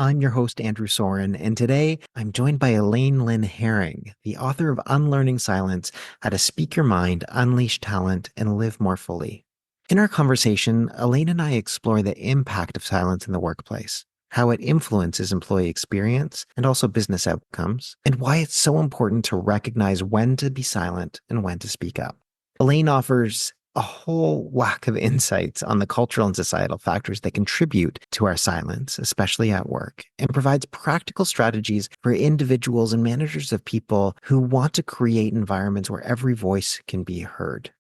I'm your host, Andrew Soren, and today I'm joined by Elaine Lin Hering, the author of Unlearning Silence: How to Speak Your Mind, Unleash Talent, and Live More Fully. In our conversation, Elaine and I explore the impact of silence in the workplace, how it influences employee experience and also business outcomes, and why it's so important to recognize when to be silent and when to speak up. Elaine offers a whole whack of insights on the cultural and societal factors that contribute to our silence, especially at work, and provides practical strategies for individuals and managers of people who want to create environments where every voice can be heard.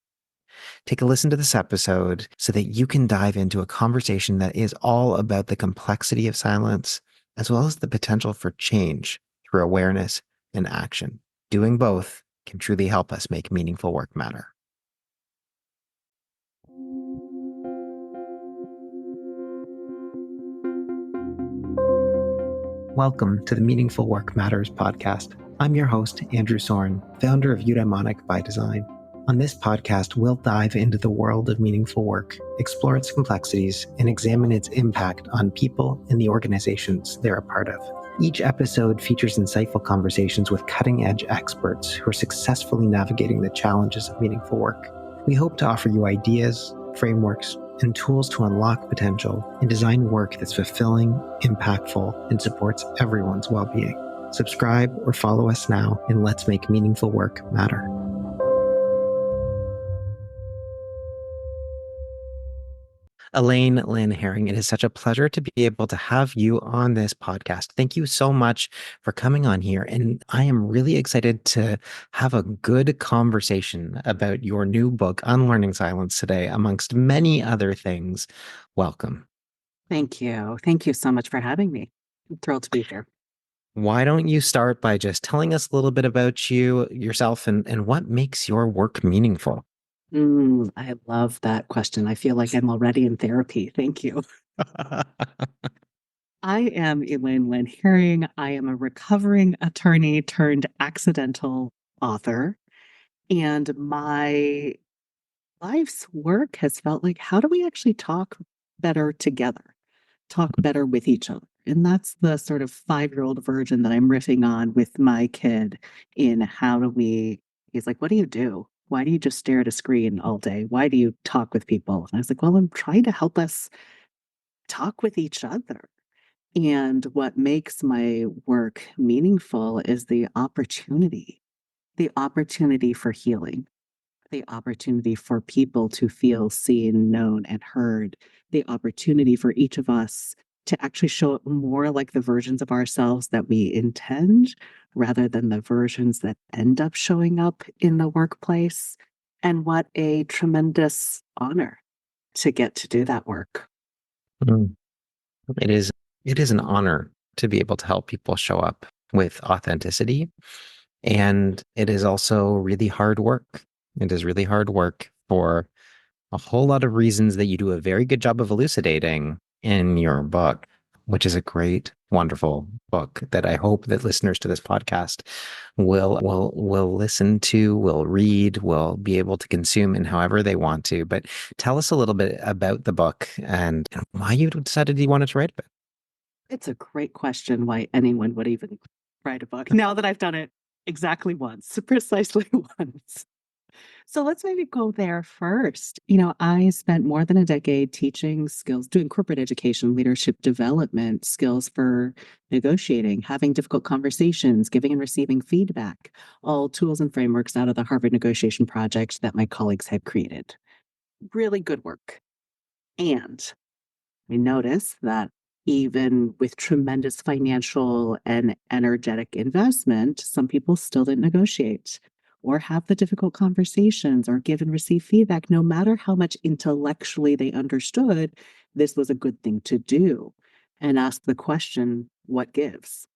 Take a listen to this episode so that you can dive into a conversation that is all about the complexity of silence, as well as the potential for change through awareness and action. Doing both can truly help us make meaningful work matter. Welcome to the Meaningful Work Matters podcast. I'm your host, Andrew Soren, founder of Eudaimonic by Design. On this podcast, we'll dive into the world of meaningful work, explore its complexities, and examine its impact on people and the organizations they're a part of. Each episode features insightful conversations with cutting-edge experts who are successfully navigating the challenges of meaningful work. We hope to offer you ideas, frameworks, and tools to unlock potential and design work that's fulfilling, impactful, and supports everyone's well-being. Subscribe or follow us now, and let's make meaningful work matter. Elaine Lin Hering, it is such a pleasure to be able to have you on this podcast. Thank you so much for coming on here. And I am really excited to have a good conversation about your new book, Unlearning Silence, today, amongst many other things. Welcome. Thank you. Thank you so much for having me. I'm thrilled to be here. Why don't you start by just telling us a little bit about yourself, and what makes your work meaningful? I love that question. I feel like I'm already in therapy. Thank you. I am Elaine Lin Hering. I am a recovering attorney turned accidental author. And my life's work has felt like, how do we actually talk better together, talk better with each other? And that's the sort of 5-year-old version that I'm riffing on with my kid in he's like, what do you do? Why do you just stare at a screen all day? Why do you talk with people? And I was like, well, I'm trying to help us talk with each other. And what makes my work meaningful is the opportunity for healing, the opportunity for people to feel seen, known, and heard, the opportunity for each of us to actually show up more like the versions of ourselves that we intend rather than the versions that end up showing up in the workplace. And what a tremendous honor to get to do that work. Mm. It is, it is an honor to be able to help people show up with authenticity. And it is also really hard work. It is really hard work for a whole lot of reasons that you do a very good job of elucidating in your book, which is a great, wonderful book that I hope that listeners to this podcast will listen to, will read, will be able to consume in however they want to. But tell us a little bit about the book and why you decided you wanted to write it. It's a great question why anyone would even write a book now that I've done it exactly once, precisely once. So let's maybe go there first. I spent more than a decade teaching skills, doing corporate education, leadership development skills for negotiating, having difficult conversations, giving and receiving feedback, all tools and frameworks out of the Harvard Negotiation Project that my colleagues had created. Really good work. And we noticed that even with tremendous financial and energetic investment, some people still didn't negotiate or have the difficult conversations or give and receive feedback, no matter how much intellectually they understood this was a good thing to do, and ask the question, what gives?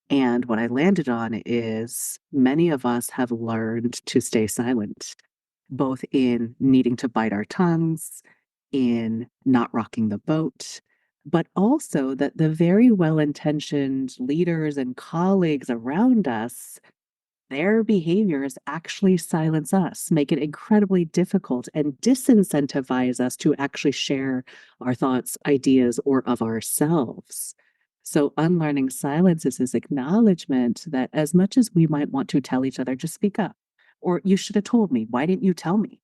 And what I landed on is many of us have learned to stay silent, both in needing to bite our tongues, in not rocking the boat, but also that the very well-intentioned leaders and colleagues around us, their behaviors actually silence us, make it incredibly difficult, and disincentivize us to actually share our thoughts, ideas, or of ourselves. So, unlearning silence is his acknowledgement that as much as we might want to tell each other, just speak up, or you should have told me, why didn't you tell me?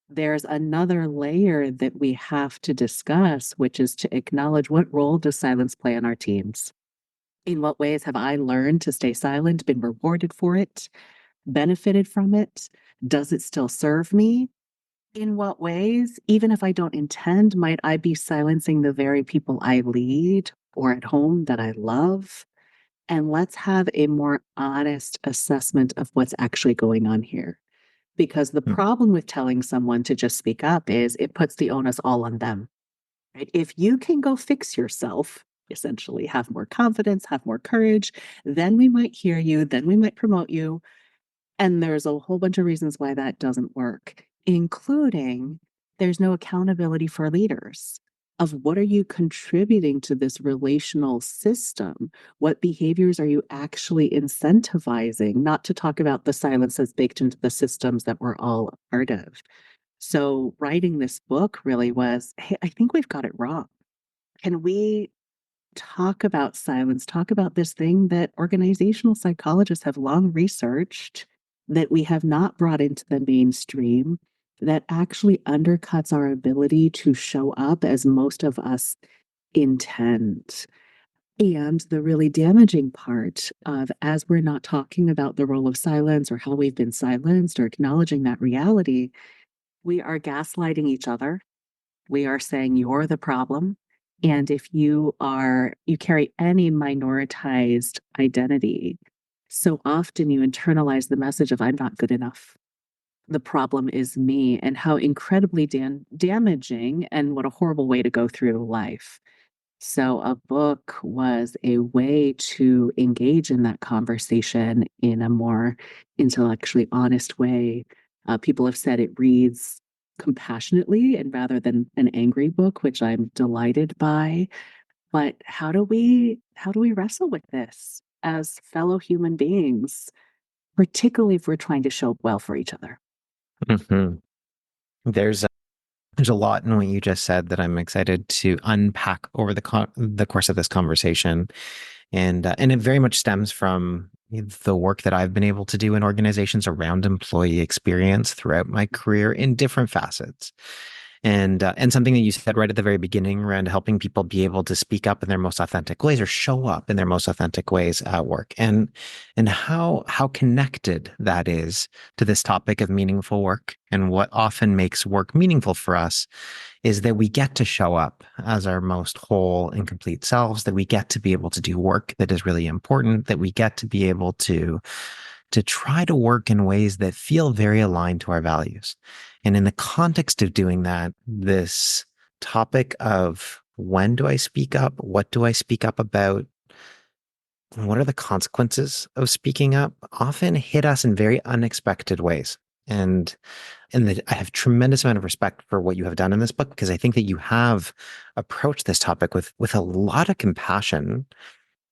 There's another layer that we have to discuss, which is to acknowledge what role does silence play in our teams? In what ways have I learned to stay silent, been rewarded for it, benefited from it? Does it still serve me? In what ways, even if I don't intend, might I be silencing the very people I lead or at home that I love? And let's have a more honest assessment of what's actually going on here. Because the Mm. problem with telling someone to just speak up is it puts the onus all on them, right? If you can go fix yourself, essentially have more confidence, have more courage, then we might hear you, then we might promote you. And there's a whole bunch of reasons why that doesn't work, including there's no accountability for leaders of what are you contributing to this relational system? What behaviors are you actually incentivizing? Not to talk about the silence that's baked into the systems that we're all a part of. So writing this book really was, hey, I think we've got it wrong. Can we talk about silence, talk about this thing that organizational psychologists have long researched that we have not brought into the mainstream that actually undercuts our ability to show up as most of us intend. And the really damaging part of as we're not talking about the role of silence or how we've been silenced or acknowledging that reality, we are gaslighting each other. We are saying you're the problem. And if you carry any minoritized identity, so often you internalize the message of I'm not good enough. The problem is me, and how incredibly damaging and what a horrible way to go through life. So, a book was a way to engage in that conversation in a more intellectually honest way. People have said it reads compassionately and rather than an angry book, which I'm delighted by. But how do we wrestle with this as fellow human beings, particularly if we're trying to show up well for each other? Mhm. There's there's a lot in what you just said that I'm excited to unpack over the course of this conversation, and it very much stems from the work that I've been able to do in organizations around employee experience throughout my career in different facets. And something that you said right at the very beginning around helping people be able to speak up in their most authentic ways or show up in their most authentic ways at work, and how connected that is to this topic of meaningful work. And what often makes work meaningful for us is that we get to show up as our most whole and complete selves, that we get to be able to do work that is really important, that we get to be able to try to work in ways that feel very aligned to our values. And in the context of doing that, this topic of when do I speak up? What do I speak up about? What are the consequences of speaking up? Often hit us in very unexpected ways. And I have tremendous amount of respect for what you have done in this book, because I think that you have approached this topic with a lot of compassion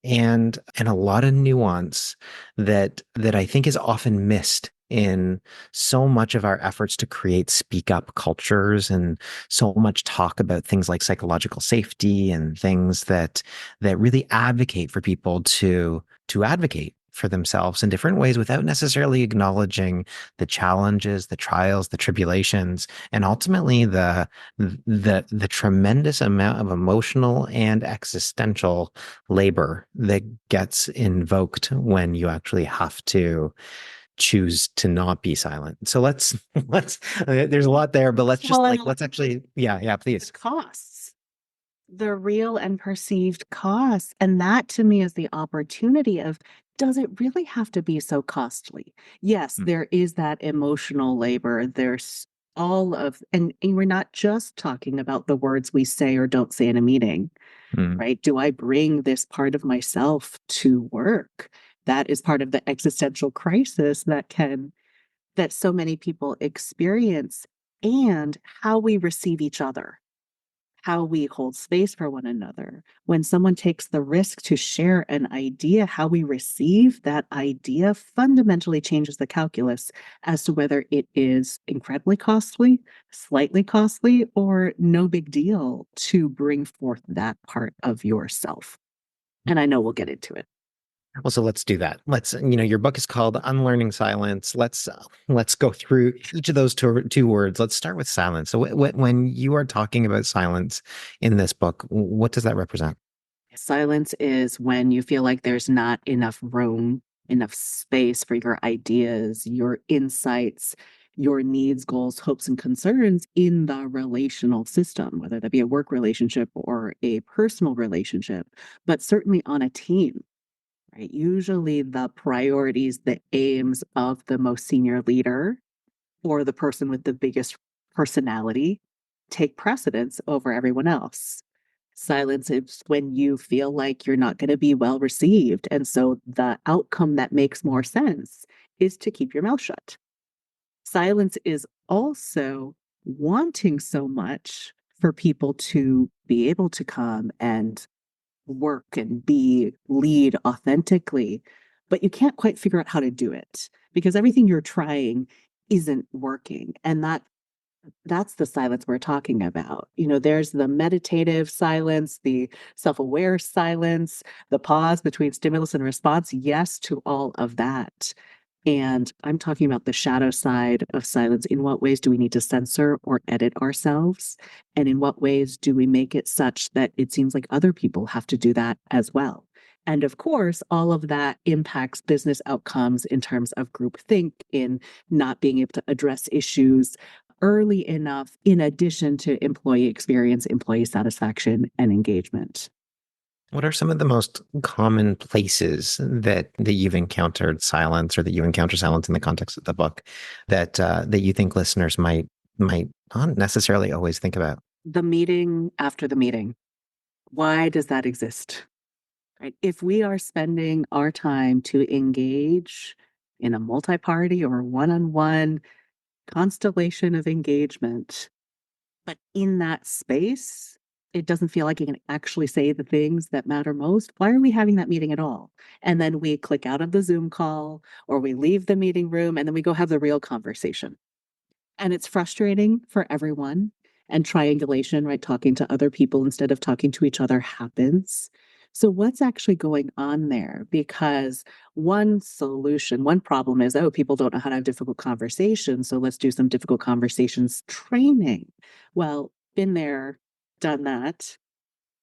and a lot of nuance that I think is often missed in so much of our efforts to create speak up cultures, and so much talk about things like psychological safety and things that really advocate for people to advocate for themselves in different ways without necessarily acknowledging the challenges, the trials, the tribulations, and ultimately the tremendous amount of emotional and existential labor that gets invoked when you actually have to choose to not be silent. So let's there's a lot there, but let's just Well, and like let's actually yeah, the please. costs, the real and perceived costs. And that to me is the opportunity of does it really have to be so costly? Yes, Mm, there is that emotional labor. There's all of, and we're not just talking about the words we say or don't say in a meeting, mm, right? Do I bring this part of myself to work? That is part of the existential crisis that so many people experience, and how we receive each other, how we hold space for one another. When someone takes the risk to share an idea, how we receive that idea fundamentally changes the calculus as to whether it is incredibly costly, slightly costly, or no big deal to bring forth that part of yourself. And I know we'll get into it. Well, so let's do that. Your book is called Unlearning Silence. Let's go through each of those two words. Let's start with silence. So when you are talking about silence in this book, what does that represent? Silence is when you feel like there's not enough room, enough space for your ideas, your insights, your needs, goals, hopes, and concerns in the relational system, whether that be a work relationship or a personal relationship, but certainly on a team, right? Usually the priorities, the aims of the most senior leader or the person with the biggest personality take precedence over everyone else. Silence is when you feel like you're not going to be well received. And so the outcome that makes more sense is to keep your mouth shut. Silence is also wanting so much for people to be able to come and work and be lead authentically, but you can't quite figure out how to do it because everything you're trying isn't working. And that's the silence we're talking about. There's the meditative silence, the self-aware silence, the pause between stimulus and response. Yes to all of that. And I'm talking about the shadow side of silence. In what ways do we need to censor or edit ourselves? And in what ways do we make it such that it seems like other people have to do that as well? And of course, all of that impacts business outcomes in terms of groupthink, in not being able to address issues early enough, in addition to employee experience, employee satisfaction, and engagement. What are some of the most common places that you've encountered silence, or that you encounter silence in the context of the book, that you think listeners might not necessarily always think about? The meeting after the meeting. Why does that exist? Right? If we are spending our time to engage in a multi-party or one-on-one constellation of engagement, but in that space, it doesn't feel like you can actually say the things that matter most. Why are we having that meeting at all? And then we click out of the Zoom call or we leave the meeting room and then we go have the real conversation. And it's frustrating for everyone. And triangulation, right? Talking to other people instead of talking to each other happens. So, what's actually going on there? Because one problem is, oh, people don't know how to have difficult conversations. So, let's do some difficult conversations training. Well, been there, done that.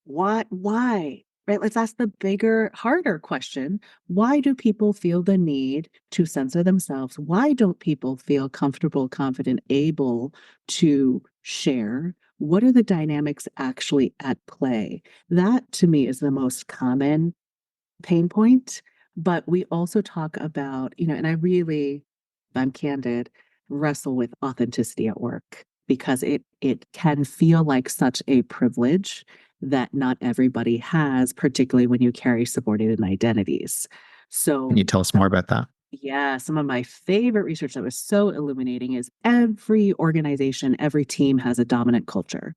Why? Right? Let's ask the bigger, harder question. Why do people feel the need to censor themselves? Why don't people feel comfortable, confident, able to share? What are the dynamics actually at play? That to me is the most common pain point. But we also talk about, and I really, if I'm candid, wrestle with authenticity at work because it can feel like such a privilege that not everybody has, particularly when you carry subordinate identities. Can you So tell us more about that? yeah, some of my favorite research that was so illuminating is every organization, every team has a dominant culture.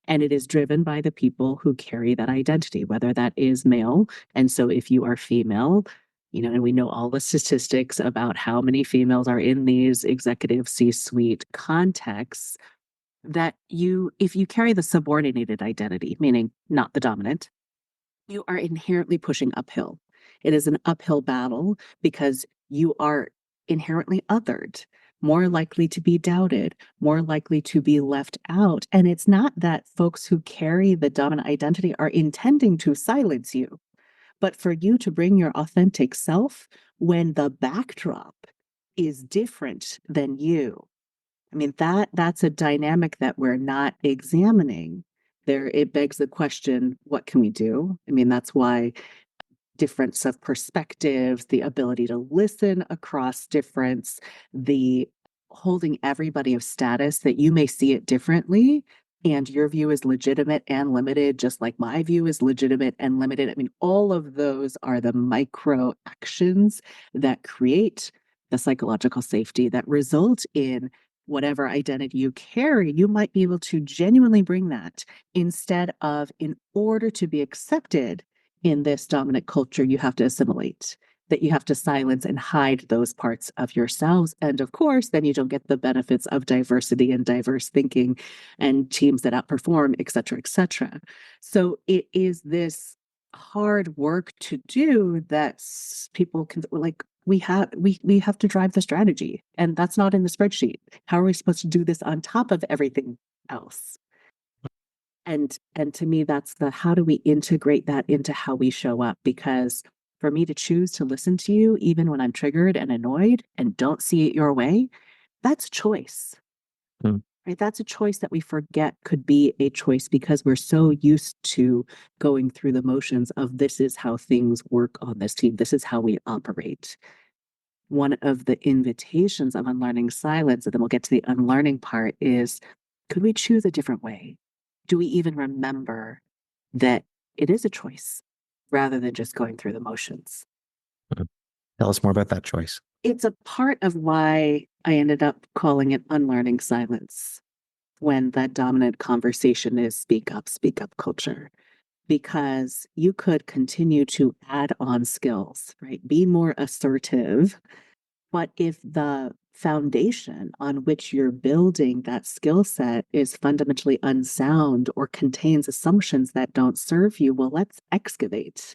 And it is driven by the people who carry that identity, whether that is male. And so if you are female, and we know all the statistics about how many females are in these executive C-suite contexts, that if you carry the subordinated identity, meaning not the dominant, you are inherently pushing uphill. It is an uphill battle because you are inherently othered, more likely to be doubted, more likely to be left out. And it's not that folks who carry the dominant identity are intending to silence you, but for you to bring your authentic self when the backdrop is different than you. I mean, that's a dynamic that we're not examining. There, it begs the question, what can we do? I mean, that's why difference of perspectives, the ability to listen across difference, the holding everybody of status that you may see it differently and your view is legitimate and limited, just like my view is legitimate and limited. I mean, all of those are the micro actions that create the psychological safety that result in whatever identity you carry. You might be able to genuinely bring that instead of, in order to be accepted in this dominant culture, you have to assimilate, that you have to silence and hide those parts of yourselves. And of course, then you don't get the benefits of diversity and diverse thinking and teams that outperform, et cetera, et cetera. So it is this hard work to do that people can like we have to drive the strategy, and that's not in the spreadsheet. How are we supposed to do this on top of everything else? And to me, that's the how do we integrate that into how we show up? Because for me to choose to listen to you, even when I'm triggered and annoyed and don't see it your way, that's a choice, Mm, right? That's a choice that we forget could be a choice because we're so used to going through the motions of this is how things work on this team. This is how we operate. One of the invitations of unlearning silence, and then we'll get to the unlearning part, is could we choose a different way? Do we even remember that it is a choice rather than just going through the motions? mm. Tell us more about that choice. It's a part of why I ended up calling it unlearning silence when that dominant conversation is speak up culture. Because you could continue to add on skills, right? Be more assertive. But if the foundation on which you're building that skill set is fundamentally unsound or contains assumptions that don't serve you, well, let's excavate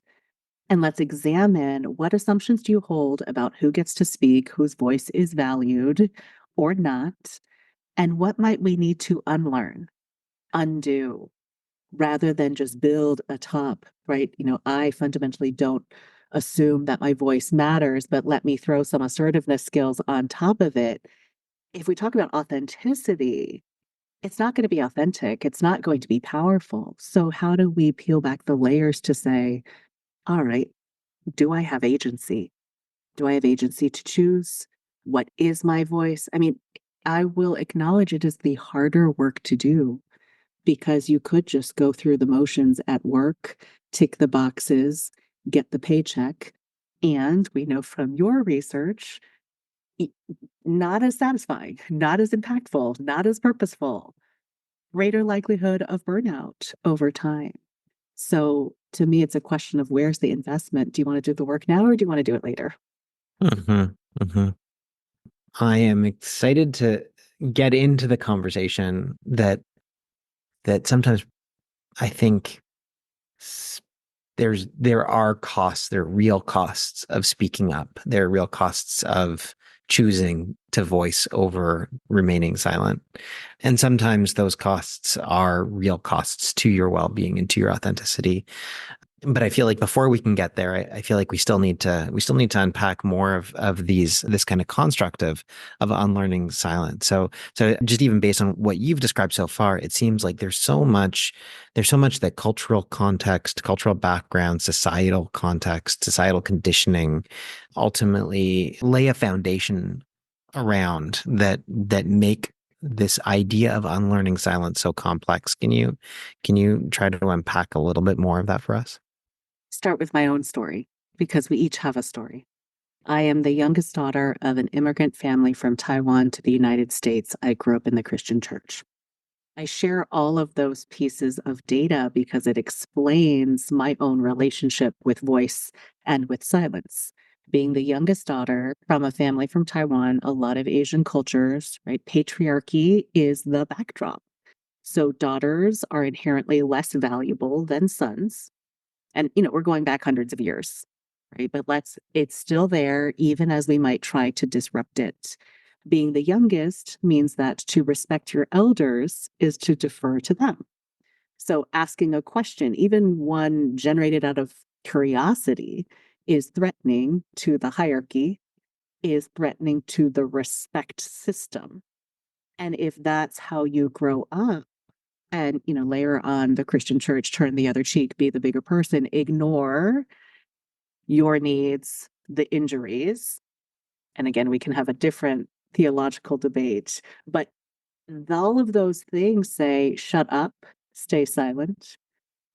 and let's examine what assumptions do you hold about who gets to speak, whose voice is valued or not, and what might we need to unlearn, undo, rather than just build atop, right? I fundamentally don't assume that my voice matters, but let me throw some assertiveness skills on top of it. If we talk about authenticity, it's not going to be authentic. It's not going to be powerful. So, how do we peel back the layers to say, all right, do I have agency? Do I have agency to choose? What is my voice? I mean, I will acknowledge it is the harder work to do because you could just go through the motions at work, tick the boxes, get the paycheck. And we know from your research, e- not as satisfying, not as impactful, not as purposeful, greater likelihood of burnout over time. So to me, it's a question of where's the investment? Do you want to do the work now or do you want to do it later? Hmm. Hmm. I am excited to get into the conversation that sometimes I think s- there are real costs of speaking up. There are real costs of choosing to voice over remaining silent. And sometimes those costs are real costs to your well-being and to your authenticity. But I feel like before we can get there, I feel like we still need to unpack more of this kind of construct of unlearning silence. So just even based on what you've described so far, it seems like there's so much that cultural context, cultural background, societal context, societal conditioning ultimately lay a foundation around that make this idea of unlearning silence so complex. Can you try to unpack a little bit more of that for us? Start with my own story because we each have a story. I am the youngest daughter of an immigrant family from Taiwan to the United States. I grew up in the Christian church. I share all of those pieces of data because it explains my own relationship with voice and with silence. Being the youngest daughter from a family from Taiwan, a lot of Asian cultures, right? Patriarchy is the backdrop. So daughters are inherently less valuable than sons. And, we're going back hundreds of years, right? But it's still there, even as we might try to disrupt it. Being the youngest means that to respect your elders is to defer to them. So asking a question, even one generated out of curiosity, is threatening to the hierarchy, is threatening to the respect system. And if that's how you grow up, and layer on the Christian church, turn the other cheek, be the bigger person, ignore your needs, the injuries. And again, we can have a different theological debate, but all of those things say, shut up, stay silent.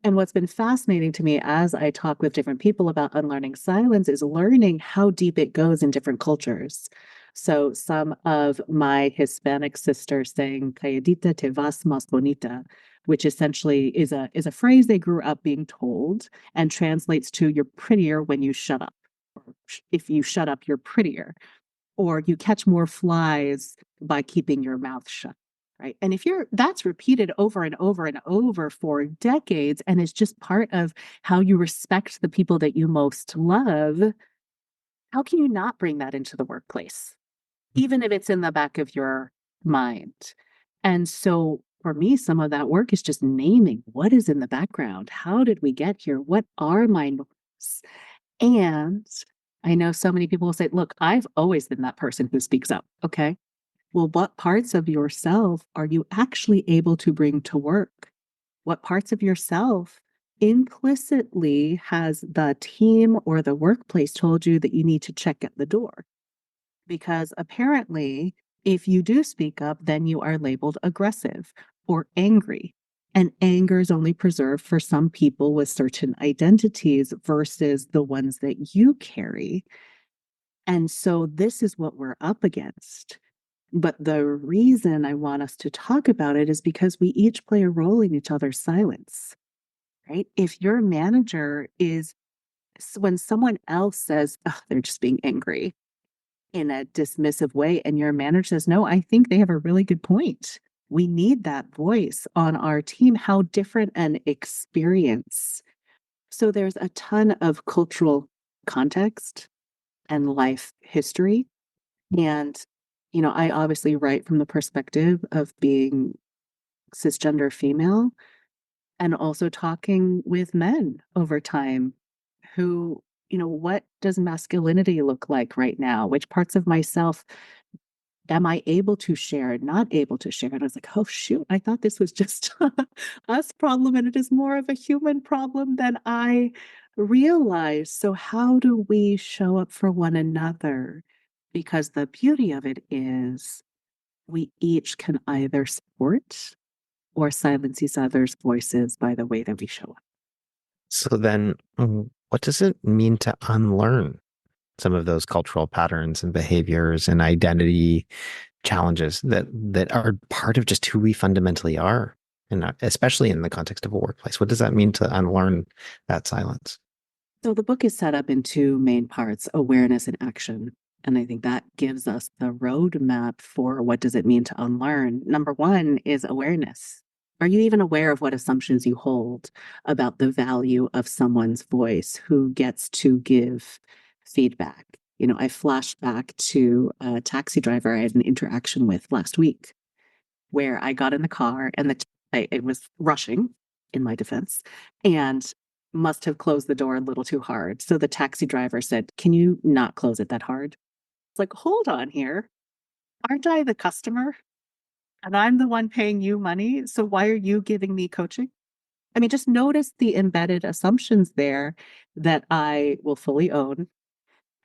And what's been fascinating to me as I talk with different people about unlearning silence is learning how deep it goes in different cultures. So some of my Hispanic sisters saying "calladita te vas más bonita," which essentially is a phrase they grew up being told and translates to "you're prettier when you shut up." Or if you shut up, you're prettier. Or you catch more flies by keeping your mouth shut. right? And if that's repeated over and over and over for decades, and it's just part of how you respect the people that you most love, how can you not bring that into the workplace, even if it's in the back of your mind? And so for me, some of that work is just naming what is in the background. How did we get here? What are my norms? And I know so many people will say, look, I've always been that person who speaks up. Okay. Well, what parts of yourself are you actually able to bring to work? What parts of yourself implicitly has the team or the workplace told you that you need to check at the door? Because apparently, if you do speak up, then you are labeled aggressive or angry. And anger is only preserved for some people with certain identities versus the ones that you carry. And so this is what we're up against. But the reason I want us to talk about it is because we each play a role in each other's silence, right? If your manager is, when someone else says, oh, they're just being angry in a dismissive way, and your manager says, no, I think they have a really good point. We need that voice on our team. How different an experience. So there's a ton of cultural context and life history. And, I obviously write from the perspective of being cisgender female and also talking with men over time who, what does masculinity look like right now? Which parts of myself am I able to share, not able to share? And I was like, oh, shoot, I thought this was just us problem and it is more of a human problem than I realized. So, how do we show up for one another? Because the beauty of it is we each can either support or silence each other's voices by the way that we show up. So then, what does it mean to unlearn some of those cultural patterns and behaviors and identity challenges that are part of just who we fundamentally are, and especially in the context of a workplace? What does that mean to unlearn that silence? So the book is set up in two main parts, awareness and action. And I think that gives us the roadmap for what does it mean to unlearn. Number one is awareness. Are you even aware of what assumptions you hold about the value of someone's voice who gets to give feedback? I flashed back to a taxi driver I had an interaction with last week where I got in the car and it was rushing in my defense and must have closed the door a little too hard. So the taxi driver said, can you not close it that hard? It's like, hold on here. Aren't I the customer? And I'm the one paying you money. So why are you giving me coaching? I mean, just notice the embedded assumptions there that I will fully own.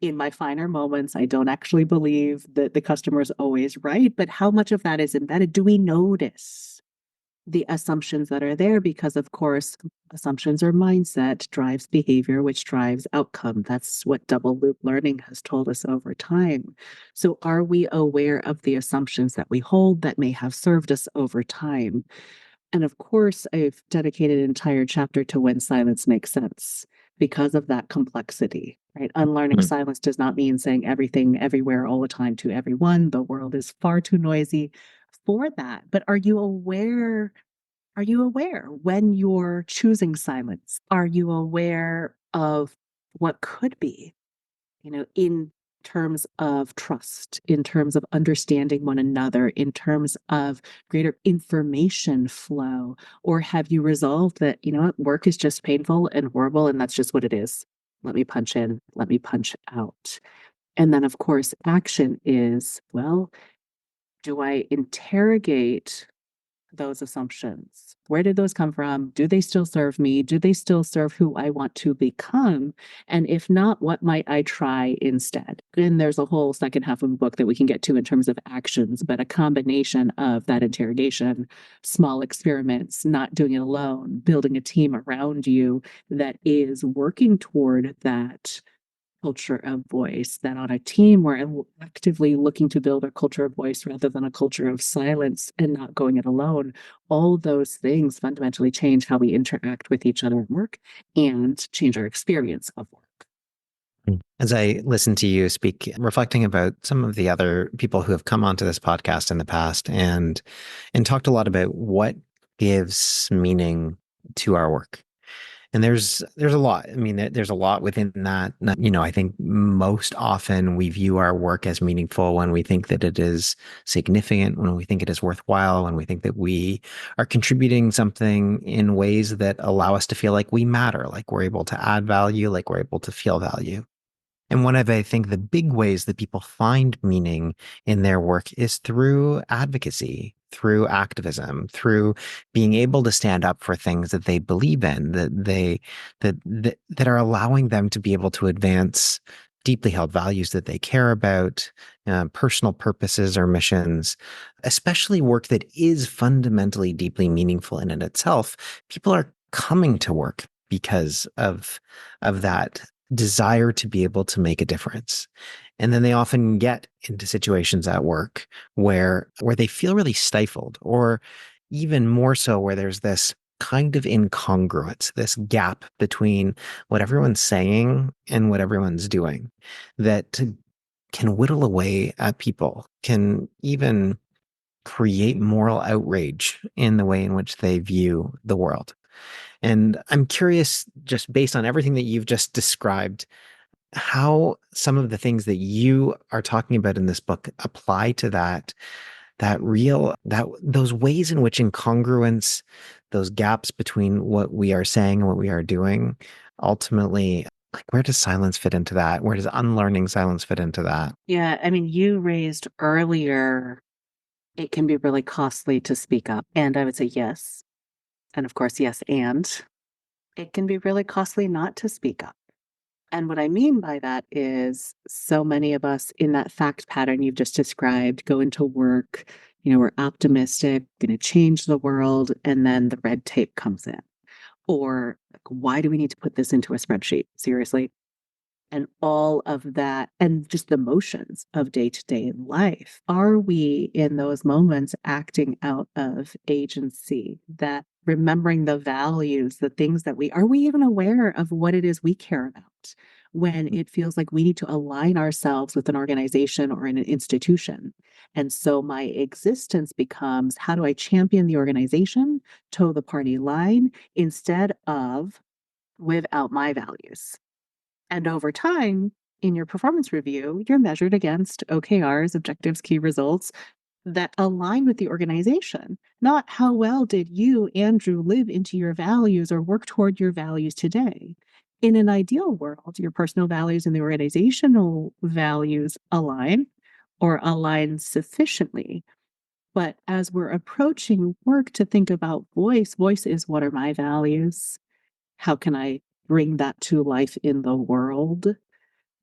In my finer moments, I don't actually believe that the customer is always right, but how much of that is embedded? Do we notice the assumptions that are there? Because, of course, assumptions or mindset drives behavior, which drives outcome. That's what double loop learning has told us over time. So, are we aware of the assumptions that we hold that may have served us over time? And of course, I've dedicated an entire chapter to when silence makes sense because of that complexity, right? Unlearning Hmm. silence does not mean saying everything everywhere all the time to everyone. The world is far too noisy for that. But are you aware? Are you aware when you're choosing silence? Are you aware of what could be? In terms of trust, in terms of understanding one another, in terms of greater information flow? Or have you resolved that, what, work is just painful and horrible, and that's just what it is? Let me punch in, let me punch out. And then, of course, action is, well, do I interrogate those assumptions? Where did those come from? Do they still serve me? Do they still serve who I want to become? And if not, what might I try instead? And there's a whole second half of the book that we can get to in terms of actions, but a combination of that interrogation, small experiments, not doing it alone, building a team around you that is working toward that culture of voice, that on a team we're actively looking to build a culture of voice rather than a culture of silence and not going it alone. All those things fundamentally change how we interact with each other at work and change our experience of work. As I listen to you speak, reflecting about some of the other people who have come onto this podcast in the past and talked a lot about what gives meaning to our work. And there's a lot. I mean, there's a lot within that. I think most often we view our work as meaningful when we think that it is significant, when we think it is worthwhile, when we think that we are contributing something in ways that allow us to feel like we matter, like we're able to add value, like we're able to feel value. And one of, I think, the big ways that people find meaning in their work is through advocacy, through activism, through being able to stand up for things that they believe in, that are allowing them to be able to advance deeply held values that they care about, personal purposes or missions, especially work that is fundamentally deeply meaningful in and itself. People are coming to work because of that desire to be able to make a difference. And then they often get into situations at work where they feel really stifled, or even more so where there's this kind of incongruence, this gap between what everyone's saying and what everyone's doing that can whittle away at people, can even create moral outrage in the way in which they view the world. And I'm curious, just based on everything that you've just described, how some of the things that you are talking about in this book apply to that those ways in which incongruence, those gaps between what we are saying and what we are doing, ultimately, like where does silence fit into that? Where does unlearning silence fit into that? Yeah, I mean, you raised earlier, it can be really costly to speak up. And I would say yes. And of course, yes, and it can be really costly not to speak up. And what I mean by that is so many of us in that fact pattern you've just described go into work, we're optimistic, going to change the world, and then the red tape comes in. Or like, why do we need to put this into a spreadsheet? Seriously? And all of that, and just the motions of day to day life. Are we in those moments acting out of agency, that remembering the values, the things that are we even aware of what it is we care about when it feels like we need to align ourselves with an organization or in an institution? And so my existence becomes, how do I champion the organization, toe the party line, instead of live out my values? And over time, in your performance review, you're measured against OKRs, objectives, key results that align with the organization, not how well did you, Andrew, live into your values or work toward your values today. In an ideal world, your personal values and the organizational values align or align sufficiently. But as we're approaching work to think about voice is, what are my values? How can I bring that to life in the world?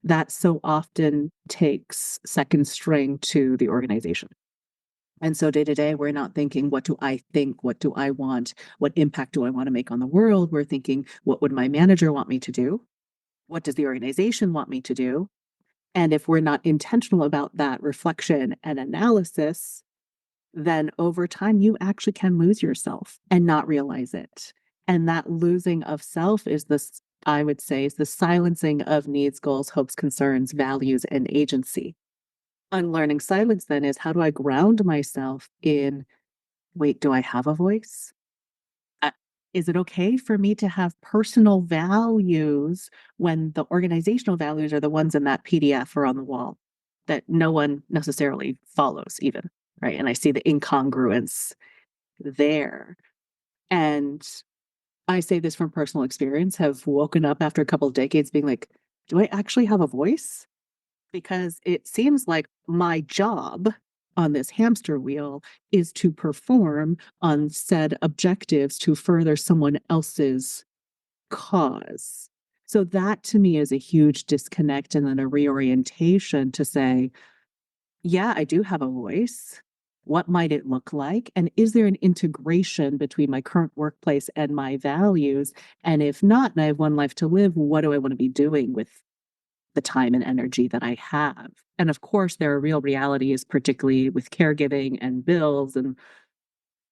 That so often takes second string to the organization. And so day to day, we're not thinking, what do I think? What do I want? What impact do I want to make on the world? We're thinking, what would my manager want me to do? What does the organization want me to do? And if we're not intentional about that reflection and analysis, then over time, you actually can lose yourself and not realize it. And that losing of self is this, I would say, is the silencing of needs, goals, hopes, concerns, values, and agency. Unlearning silence then is, how do I ground myself in, wait, do I have a voice? Uh, is it okay for me to have personal values when the organizational values are the ones in that PDF or on the wall that no one necessarily follows, even? Right. And I see the incongruence there. And I say this from personal experience, have woken up after a couple of decades being like, do I actually have a voice? Because it seems like my job on this hamster wheel is to perform on said objectives to further someone else's cause. So that to me is a huge disconnect and then a reorientation to say, yeah, I do have a voice. What might it look like? And is there an integration between my current workplace and my values? And if not, and I have one life to live, what do I want to be doing with the time and energy that I have? And of course, there are real realities, particularly with caregiving and bills and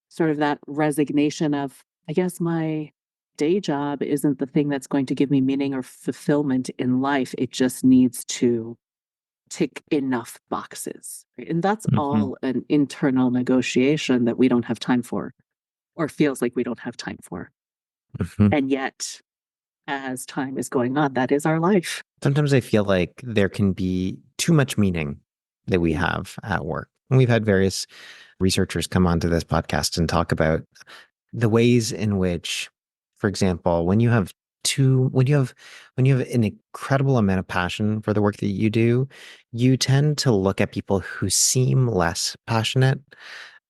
sort of that resignation of, I guess, my day job isn't the thing that's going to give me meaning or fulfillment in life. It just needs to tick enough boxes. Right? And that's Hmm. all an internal negotiation that we don't have time for, or feels like we don't have time for. Hmm. And yet, as time is going on, that is our life. Sometimes I feel like there can be too much meaning that we Mm. have at work. And we've had various researchers come onto this podcast and talk about the ways in which, for example, when you have an incredible amount of passion for the work that you do, you tend to look at people who seem less passionate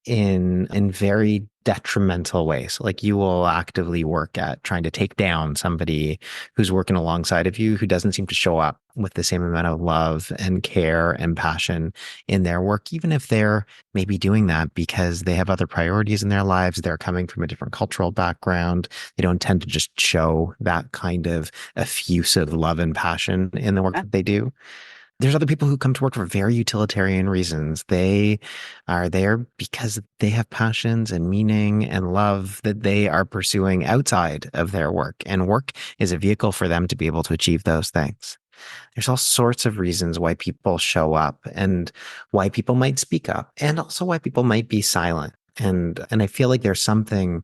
in very detrimental ways. Like you will actively work at trying to take down somebody who's working alongside of you who doesn't seem to show up with the same amount of love and care and passion in their work, even if they're maybe doing that because they have other priorities in their lives. They're coming from a different cultural background. They don't tend to just show that kind of effusive love and passion in the work Yeah. that they do. There's other people who come to work for very utilitarian reasons. They are there because they have passions and meaning and love that they are pursuing outside of their work. And work is a vehicle for them to be able to achieve those things. There's all sorts of reasons why people show up and why people might speak up and also why people might be silent. And I feel like there's something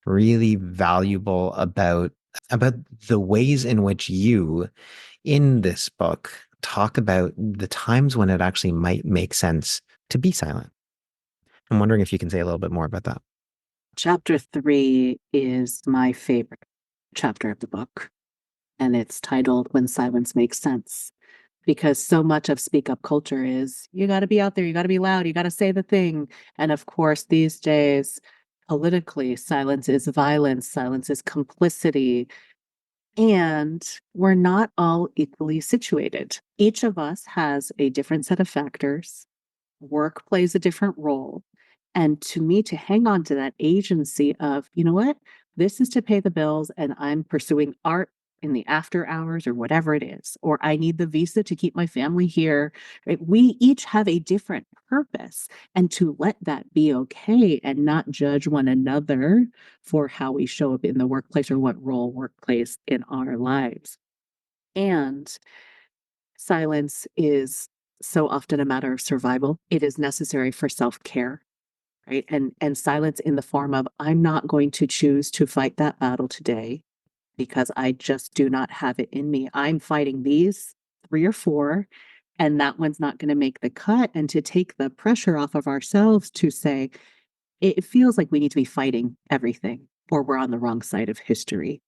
really valuable about the ways in which you in this book talk about the times when it actually might make sense to be silent. I'm wondering if you can say a little bit more about that. Chapter 3 is my favorite chapter of the book, and it's titled When Silence Makes Sense. Because so much of speak up culture is you got to be out there, you got to be loud, you got to say the thing. And of course, these days, politically, silence is violence, silence is complicity. And we're not all equally situated. Each of us has a different set of factors. Work plays a different role. And to me, to hang on to that agency of, you know what, this is to pay the bills, and I'm pursuing art in the after hours or whatever it is, or I need the visa to keep my family here. Right? We each have a different purpose, and to let that be okay and not judge one another for how we show up in the workplace or what role work plays in our lives. And silence is so often a matter of survival. It is necessary for self-care, right? And silence in the form of I'm not going to choose to fight that battle today because I just do not have it in me. I'm fighting these 3 or 4 and that one's not going to make the cut, and to take the pressure off of ourselves to say it feels like we need to be fighting everything or we're on the wrong side of history.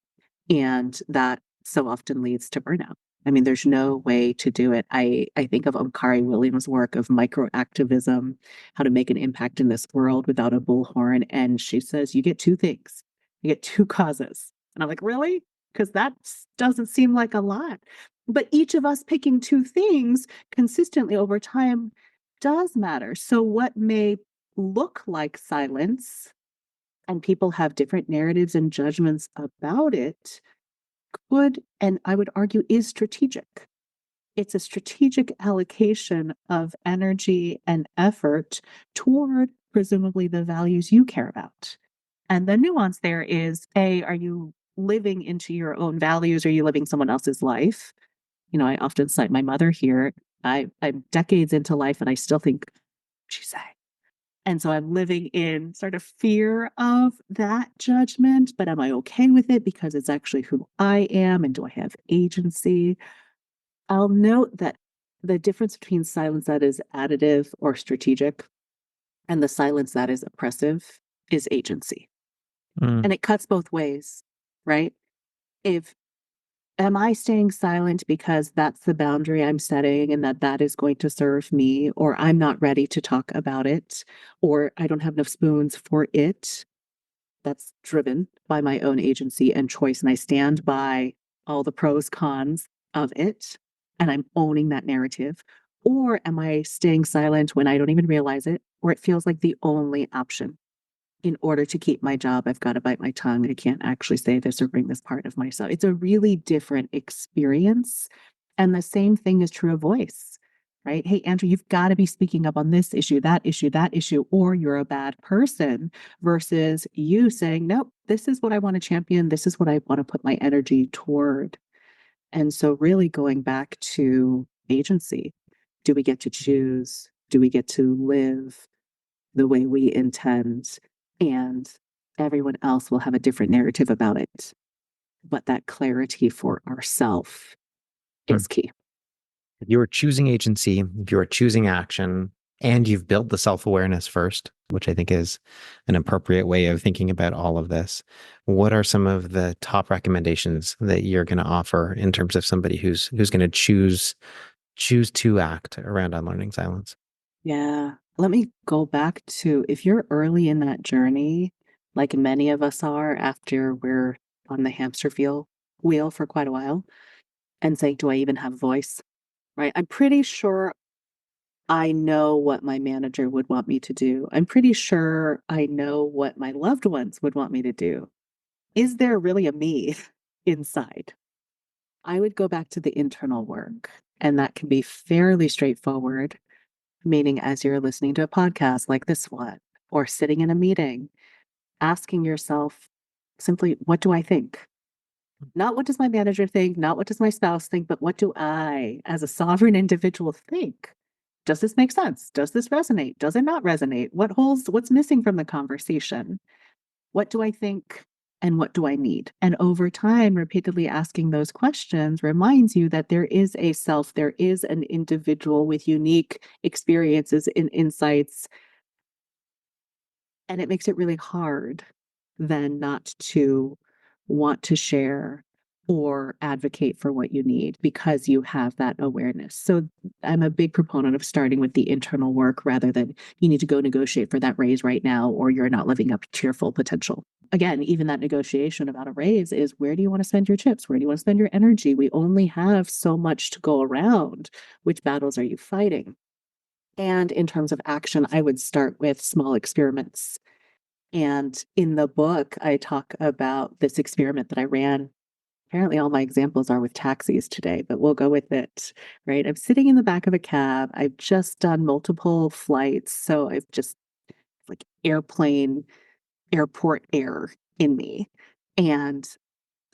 And that so often leads to burnout. I mean, there's no way to do it. I think of Omkari Williams' work of microactivism, how to make an impact in this world without a bullhorn. And she says, you get 2 things, you get 2 causes. And I'm like, really? Because that doesn't seem like a lot. But each of us picking 2 things consistently over time does matter. So, what may look like silence, and people have different narratives and judgments about it, could, and I would argue is strategic. It's a strategic allocation of energy and effort toward presumably the values you care about. And the nuance there is A, are you living into your own values? Or are you living someone else's life? You know, I often cite my mother here. I'm decades into life and I still think, she's saying. And so I'm living in sort of fear of that judgment, but am I okay with it because it's actually who I am and do I have agency? I'll note that the difference between silence that is additive or strategic and the silence that is oppressive is agency. Mm, And it cuts both ways, right? If am I staying silent because that's the boundary I'm setting and that is going to serve me, or I'm not ready to talk about it, or I don't have enough spoons for it? That's driven by my own agency and choice. And I stand by all the pros, cons of it. And I'm owning that narrative. Or am I staying silent when I don't even realize it, or it feels like the only option? In order to keep my job, I've got to bite my tongue. I can't actually say this or bring this part of myself. It's a really different experience. And the same thing is true of voice. right? Hey, Andrew, you've got to be speaking up on this issue, that issue, or you're a bad person, versus you saying, nope, this is what I want to champion. This is what I want to put my energy toward. And so, really going back to agency, do we get to choose? Do we get to live the way we intend? And everyone else will have a different narrative about it. But that clarity for ourself Hmm. is key. If you are choosing agency, if you are choosing action, and you've built the self-awareness first, which I think is an appropriate way of thinking about all of this, what are some of the top recommendations that you're going to offer in terms of somebody who's going to choose to act around unlearning silence? Yeah. Let me go back to if you're early in that journey, like many of us are after we're on the wheel for quite a while, and say, do I even have a voice? Right. I'm pretty sure I know what my manager would want me to do. I'm pretty sure I know what my loved ones would want me to do. Is there really a me inside? I would go back to the internal work, and that can be fairly straightforward, meaning as you're listening to a podcast like this one, or sitting in a meeting, asking yourself simply, what do I think? Not what does my manager think, not what does my spouse think, but what do I, as a sovereign individual, think? Does this make sense? Does this resonate? Does it not resonate? What's missing from the conversation? What do I think and what do I need? And over time, repeatedly asking those questions reminds you that there is a self, there is an individual with unique experiences and insights. And it makes it really hard then not to want to share or advocate for what you need because you have that awareness. So I'm a big proponent of starting with the internal work rather than you need to go negotiate for that raise right now or you're not living up to your full potential. Again, even that negotiation about a raise is where do you want to spend your chips? Where do you want to spend your energy? We only have so much to go around. Which battles are you fighting? And in terms of action, I would start with small experiments. And in the book, I talk about this experiment that I ran. Apparently, all my examples are with taxis today, but we'll go with it, right? I'm sitting in the back of a cab. I've just done multiple flights. So I've just like airport air in me. And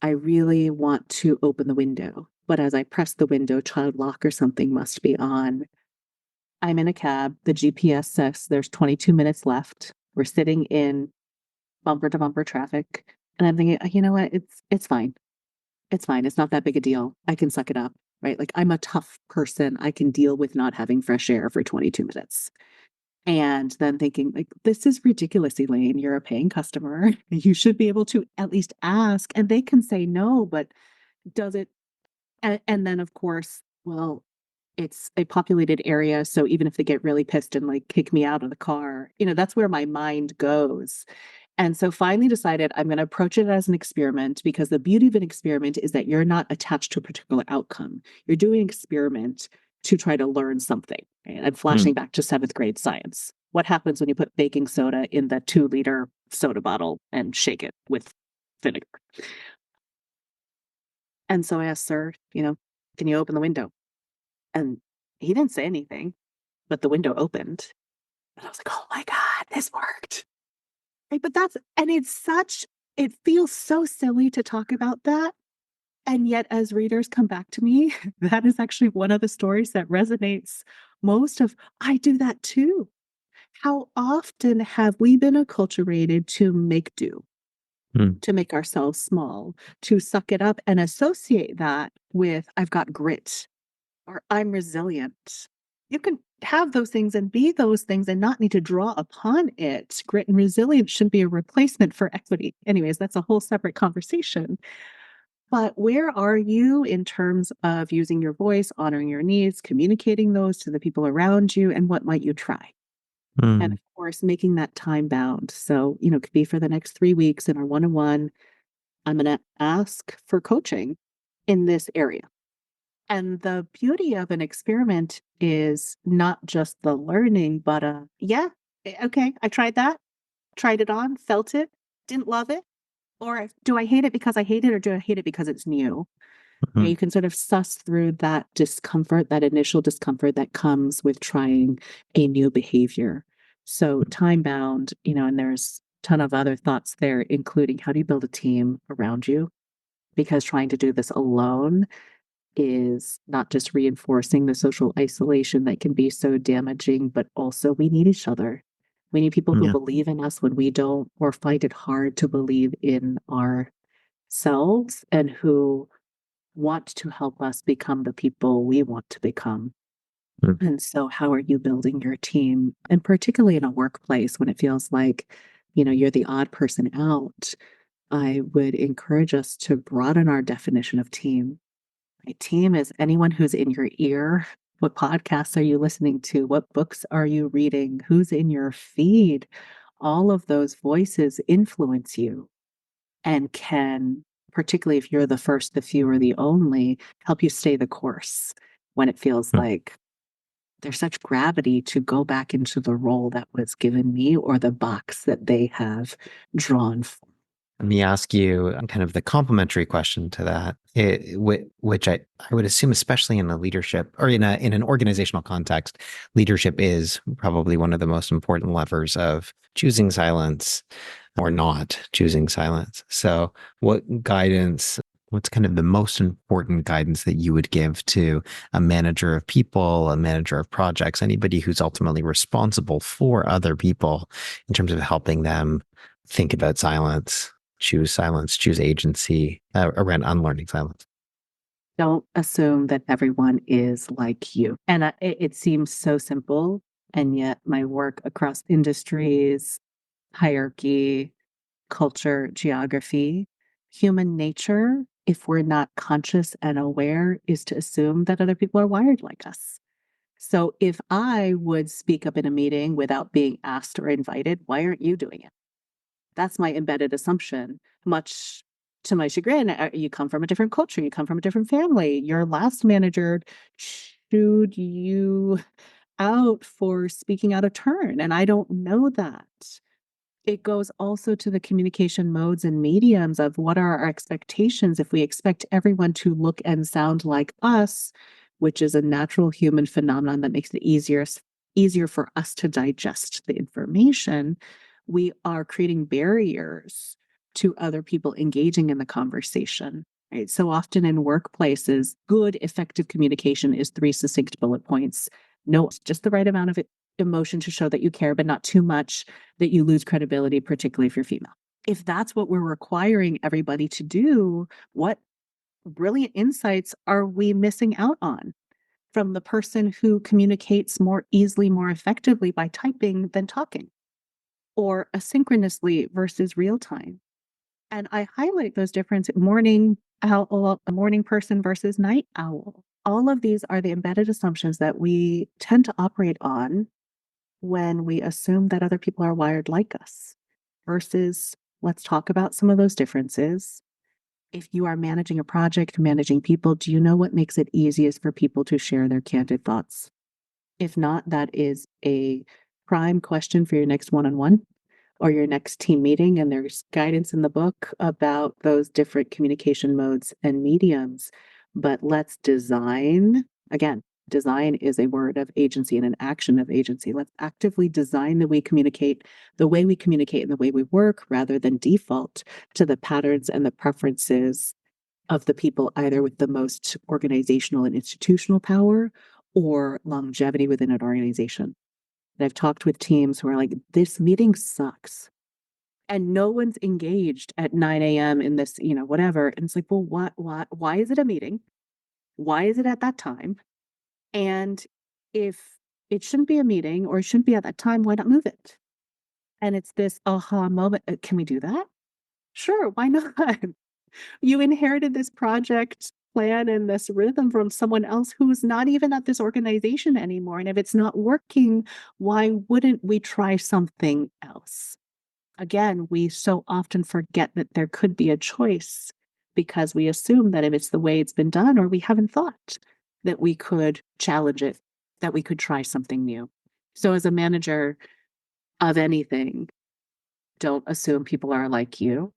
I really want to open the window. But as I press the window, child lock or something must be on. I'm in a cab. The GPS says there's 22 minutes left. We're sitting in bumper to bumper traffic. And I'm thinking, you know what? It's fine. It's fine. It's not that big a deal. I can suck it up, right? Like I'm a tough person. I can deal with not having fresh air for 22 minutes. And then thinking, like, this is ridiculous, Elaine. You're a paying customer. You should be able to at least ask. And they can say no, but does it? And then, of course, well, it's a populated area. So even if they get really pissed and like kick me out of the car, that's where my mind goes. And so finally decided I'm going to approach it as an experiment because the beauty of an experiment is that you're not attached to a particular outcome. You're doing an experiment to try to learn something. Right? I'm Hmm. flashing back to seventh grade science. What happens when you put baking soda in the 2-liter soda bottle and shake it with vinegar? And so I asked, sir, can you open the window? And he didn't say anything, but the window opened. And I was like, oh my God, this worked. Right. But it feels so silly to talk about that. And yet, as readers come back to me, that is actually one of the stories that resonates most of, I do that too. How often have we been acculturated to make do, Hmm. to make ourselves small, to suck it up and associate that with, I've got grit or I'm resilient. You can have those things and be those things and not need to draw upon it. Grit and resilience shouldn't be a replacement for equity. Anyways, that's a whole separate conversation. But where are you in terms of using your voice, honoring your needs, communicating those to the people around you, and what might you try? And Hmm. of course, making that time bound. So, it could be for the next 3 weeks in our one on one. I'm going to ask for coaching in this area. And the beauty of an experiment is not just the learning, but yeah, okay, I tried that, tried it on, felt it, didn't love it. Or do I hate it because I hate it, or do I hate it because it's new? Yeah, Mhm. you can sort of suss through that discomfort, that initial discomfort that comes with trying a new behavior. So time bound, and there's a ton of other thoughts there, including how do you build a team around you? Because trying to do this alone is not just reinforcing the social isolation that can be so damaging, but also we need each other. We need people who Yeah. believe in us when we don't, or find it hard to believe in ourselves, and who want to help us become the people we want to become. Mm. And so, how are you building your team? And particularly in a workplace when it feels like, you're the odd person out, I would encourage us to broaden our definition of team. A team is anyone who's in your ear. What podcasts are you listening to? What books are you reading? Who's in your feed? All of those voices influence you and can, particularly if you're the first, the few, or the only, help you stay the course when it feels Mm. like there's such gravity to go back into the role that was given me or the box that they have drawn for. Let me ask you kind of the complementary question to that, which I would assume, especially in a leadership or in an organizational context, leadership is probably one of the most important levers of choosing silence or not choosing silence. So, what's kind of the most important guidance that you would give to a manager of people, a manager of projects, anybody who's ultimately responsible for other people in terms of helping them think about silence, choose agency around unlearning silence? Don't assume that everyone is like you. And it seems so simple. And yet, my work across industries, hierarchy, culture, geography, human nature, if we're not conscious and aware, is to assume that other people are wired like us. So if I would speak up in a meeting without being asked or invited, why aren't you doing it? That's my embedded assumption, much to my chagrin. You come from a different culture, you come from a different family. Your last manager chewed you out for speaking out of turn, and I don't know that. It goes also to the communication modes and mediums of what are our expectations. If we expect everyone to look and sound like us, which is a natural human phenomenon that makes it easier for us to digest the information, we are creating barriers to other people engaging in the conversation. Right. So often in workplaces, good, effective communication is three succinct bullet points. No, just the right amount of emotion to show that you care, but not too much that you lose credibility, particularly if you're female. If that's what we're requiring everybody to do, what brilliant insights are we missing out on from the person who communicates more easily, more effectively by typing than talking, or asynchronously versus real time? And I highlight those differences: morning owl, a morning person versus night owl. All of these are the embedded assumptions that we tend to operate on when we assume that other people are wired like us, versus let's talk about some of those differences. If you are managing a project, managing people, do you know what makes it easiest for people to share their candid thoughts? If not, that is a prime question for your next one on one or your next team meeting. And there's guidance in the book about those different communication modes and mediums. But let's design, again, design is a word of agency and an action of agency. Let's actively design the way we communicate and the way we work, rather than default to the patterns and the preferences of the people either with the most organizational and institutional power or longevity within an organization. And I've talked with teams who are like, this meeting sucks. And no one's engaged at 9 a.m. in this, whatever. And it's like, well, why is it a meeting? Why is it at that time? And if it shouldn't be a meeting or it shouldn't be at that time, why not move it? And it's this aha moment. Can we do that? Sure, why not? You inherited this project plan and this rhythm from someone else who's not even at this organization anymore. And if it's not working, why wouldn't we try something else? Again, we so often forget that there could be a choice because we assume that if it's the way it's been done, or we haven't thought that we could challenge it, that we could try something new. So, as a manager of anything, don't assume people are like you,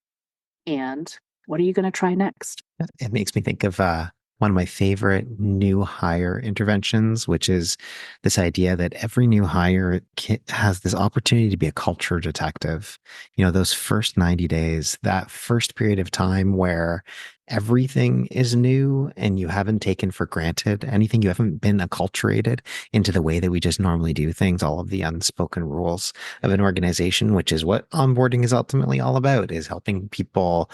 and What are you going to try next? It makes me think of one of my favorite new hire interventions, which is this idea that every new hire has this opportunity to be a culture detective. Those first 90 days, that first period of time where everything is new and you haven't taken for granted anything, you haven't been acculturated into the way that we just normally do things, all of the unspoken rules of an organization, which is what onboarding is ultimately all about, is helping people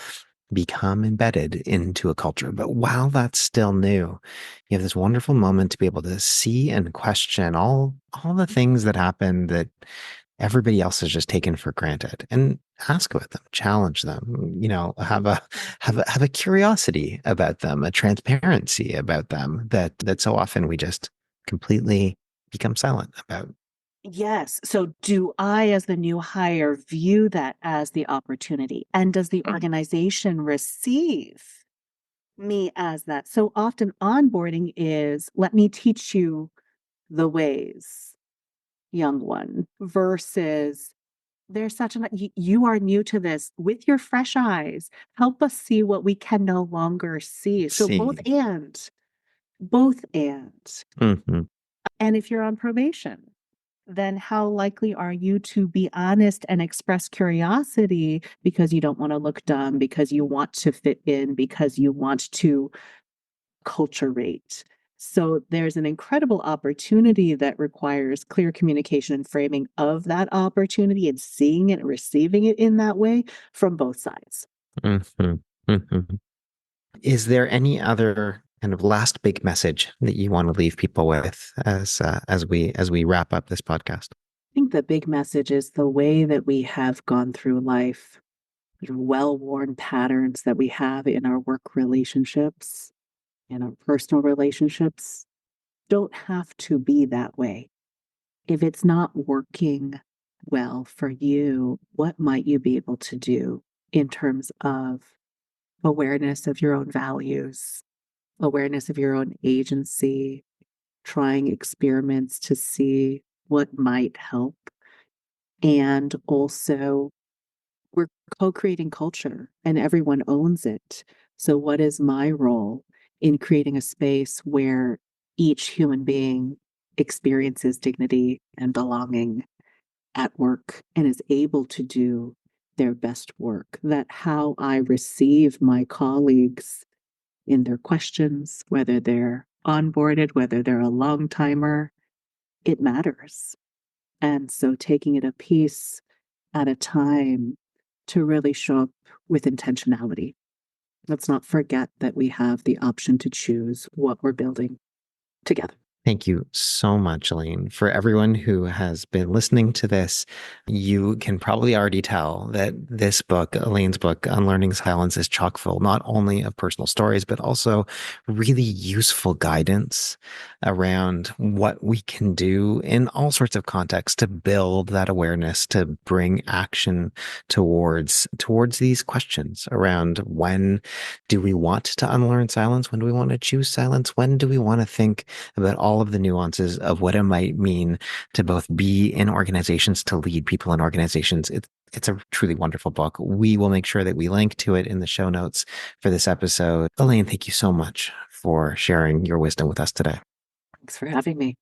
become embedded into a culture. But while that's still new, you have this wonderful moment to be able to see and question all the things that happen that everybody else has just taken for granted, and ask about them, challenge them, have a curiosity about them, a transparency about them that so often we just completely become silent about. Yes. So do I, as the new hire, view that as the opportunity? And does the organization receive me as that? So often onboarding is, let me teach you the ways, young one, versus there's such an, you are new to this with your fresh eyes. Help us see what we can no longer see. So both See. and, both and. Hmm. And if you're on probation, then how likely are you to be honest and express curiosity because you don't want to look dumb, because you want to fit in, because you want to culturate? So there's an incredible opportunity that requires clear communication and framing of that opportunity and seeing it and receiving it in that way from both sides. Hmm. Hmm. Is there any other kind of last big message that you want to leave people with as we wrap up this podcast? I think the big message is the way that we have gone through life, well-worn patterns that we have in our work relationships, in our personal relationships, don't have to be that way. If it's not working well for you, what might you be able to do in terms of awareness of your own values, awareness of your own agency, trying experiments to see what might help? And also, we're co-creating culture and everyone owns it. So what is my role in creating a space where each human being experiences dignity and belonging at work and is able to do their best work? That how I receive my colleagues in their questions, whether they're onboarded, whether they're a long timer, it matters. And so taking it a piece at a time to really show up with intentionality. Let's not forget that we have the option to choose what we're building together. Thank you so much, Elaine. For everyone who has been listening to this, you can probably already tell that this book, Elaine's book, Unlearning Silence, is chock full not only of personal stories, but also really useful guidance around what we can do in all sorts of contexts to build that awareness, to bring action towards these questions around: when do we want to unlearn silence? When do we want to choose silence? When do we want to think about all of the nuances of what it might mean to both be in organizations, to lead people in organizations? It's a truly wonderful book. We will make sure that we link to it in the show notes for this episode. Elaine, thank you so much for sharing your wisdom with us today. Thanks for having me.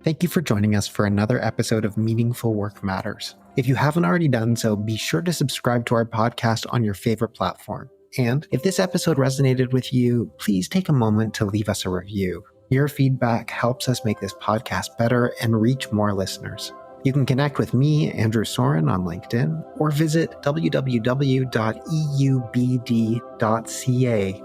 Thank you for joining us for another episode of Meaningful Work Matters. If you haven't already done so, be sure to subscribe to our podcast on your favorite platform. And if this episode resonated with you, please take a moment to leave us a review. Your feedback helps us make this podcast better and reach more listeners. You can connect with me, Andrew Soren, on LinkedIn, or visit www.eubd.ca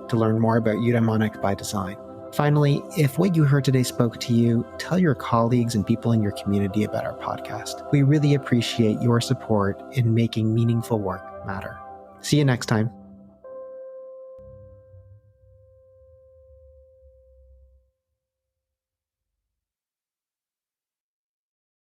to learn more about Eudaimonic by Design. Finally, if what you heard today spoke to you, tell your colleagues and people in your community about our podcast. We really appreciate your support in making meaningful work matter. See you next time.